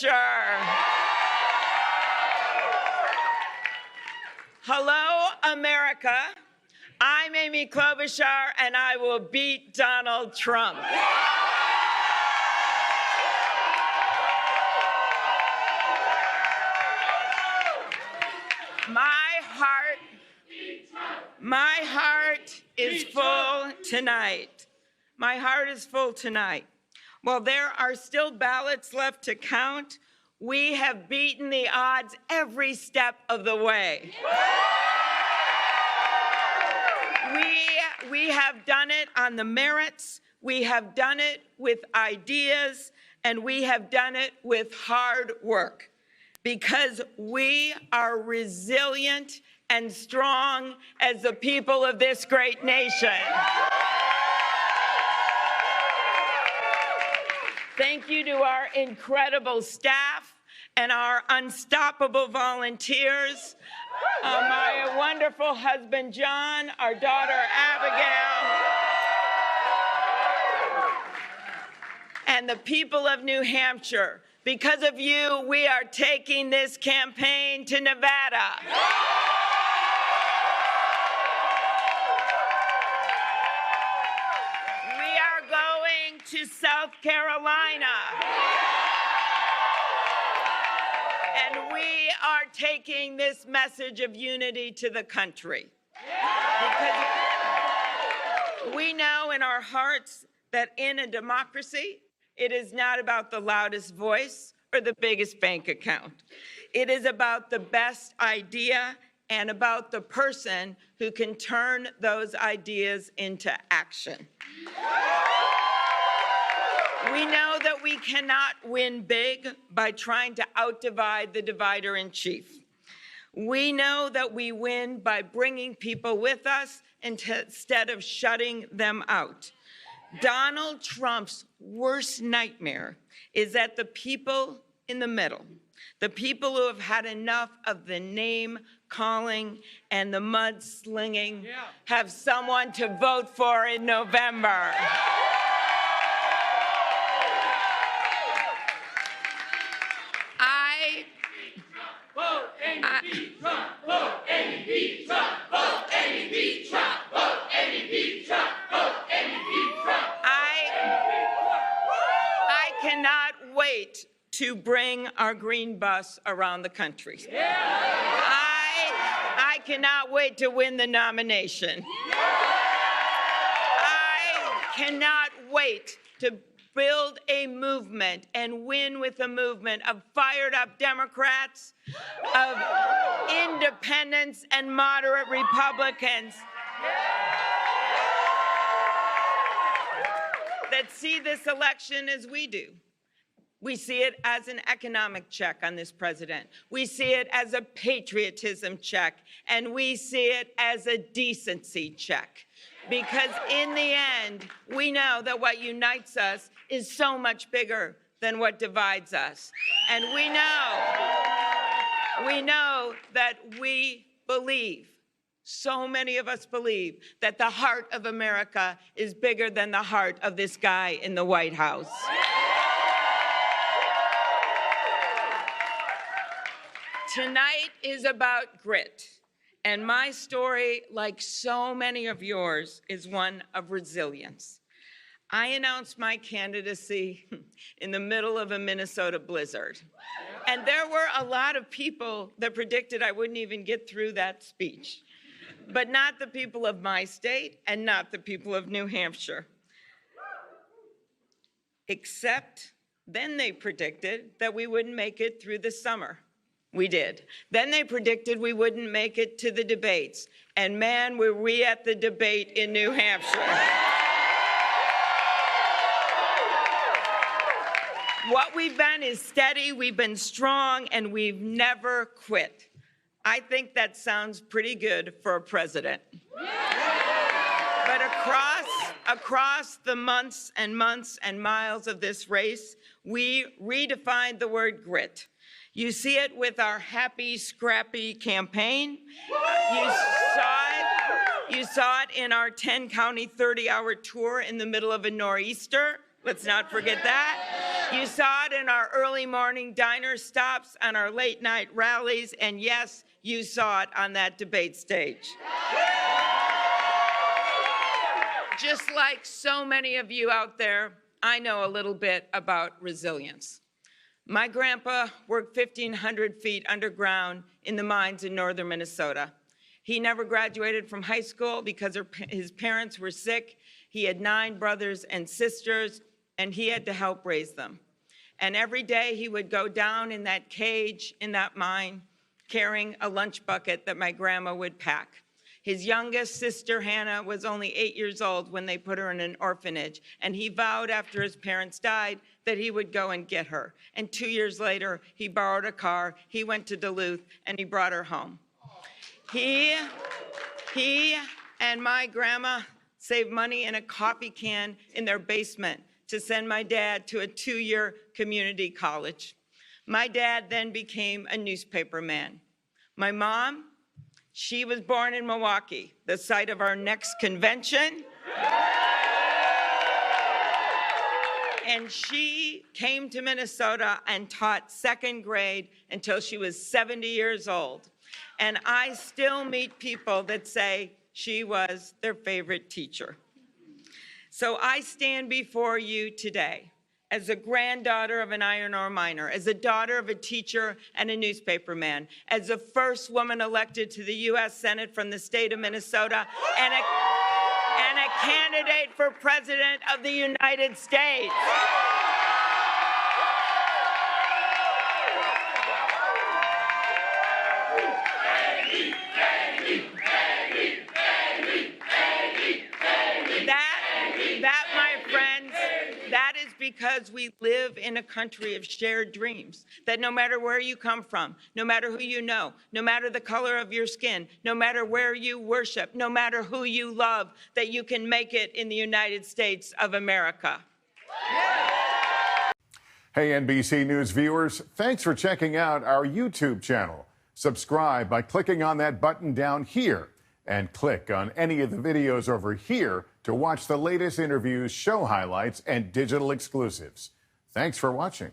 Hampshire. Hello, America. I'm Amy Klobuchar, and I will beat Donald Trump. My heart is full tonight. My heart is full tonight. While there are still ballots left to count, we have beaten the odds every step of the way. We have done it on the merits, we have done it with ideas, and we have done it with hard work. Because we are resilient and strong as the people of this great nation. Thank you to our incredible staff and our unstoppable volunteers, my wonderful husband, John, our daughter, Abigail, and the people of New Hampshire. Because of you, we are taking this campaign to Nevada. We are going to South Carolina. And we are taking this message of unity to the country. Because we know in our hearts that in a democracy, it is not about the loudest voice or the biggest bank account. It is about the best idea and about the person who can turn those ideas into action. We know that we cannot win big by trying to outdivide the divider-in-chief. We know that we win by bringing people with us instead of shutting them out. Donald Trump's worst nightmare is that the people in the middle, the people who have had enough of the name calling and the mudslinging, have someone to vote for in November. Vote NBC Trump, vote NBC Trump, vote NBC Trump, vote NBC Trump, vote NBC Trump. I cannot wait to bring our green bus around the country. I cannot wait to win the nomination. I cannot wait to build a movement and win with a movement of fired up Democrats, of independents and moderate Republicans that see this election as we do. We see it as an economic check on this president. We see it as a patriotism check, and we see it as a decency check. Because in the end, we know that what unites us is so much bigger than what divides us. And we know that we believe, so many of us believe, that the heart of America is bigger than the heart of this guy in the White House. Tonight is about grit. And my story, like so many of yours, is one of resilience. I announced my candidacy in the middle of a Minnesota blizzard. And there were a lot of people that predicted I wouldn't even get through that speech. But not the people of my state and not the people of New Hampshire. Except then they predicted that we wouldn't make it through the summer. We did. Then they predicted we wouldn't make it to the debates. And man, were we at the debate in New Hampshire. What we've been is steady, we've been strong, and we've never quit. I think that sounds pretty good for a president. But across the months and months and miles of this race, we redefined the word grit. You see it with our Happy Scrappy campaign. You saw it in our 10-county, 30-hour tour in the middle of a nor'easter. Let's not forget that. You saw it in our early morning diner stops, on our late night rallies, and yes, you saw it on that debate stage. Just like so many of you out there, I know a little bit about resilience. My grandpa worked 1,500 feet underground in the mines in northern Minnesota. He never graduated from high school because his parents were sick. He had 9 brothers and sisters, and he had to help raise them. And every day he would go down in that cage in that mine carrying a lunch bucket that my grandma would pack. His youngest sister, Hannah, was only 8 years old when they put her in an orphanage, and he vowed after his parents died that he would go and get her. And 2 years later, he borrowed a car, he went to Duluth, and he brought her home. He and my grandma saved money in a coffee can in their basement to send my dad to a 2-year community college. My dad then became a newspaper man. My mom, she was born in Milwaukee, the site of our next convention. And she came to Minnesota and taught 2nd grade until she was 70 years old. And I still meet people that say she was their favorite teacher. So I stand before you today as a granddaughter of an iron ore miner, as a daughter of a teacher and a newspaper man, as the first woman elected to the U.S. Senate from the state of Minnesota, and a candidate for President of the United States. That, my friends, that is because we live in a country of shared dreams, that no matter where you come from, no matter who you know, no matter the color of your skin, no matter where you worship, no matter who you love, that you can make it in the United States of America. Hey, NBC News viewers, thanks for checking out our YouTube channel. Subscribe by clicking on that button down here, and click on any of the videos over here to watch the latest interviews, show highlights, and digital exclusives. Thanks for watching.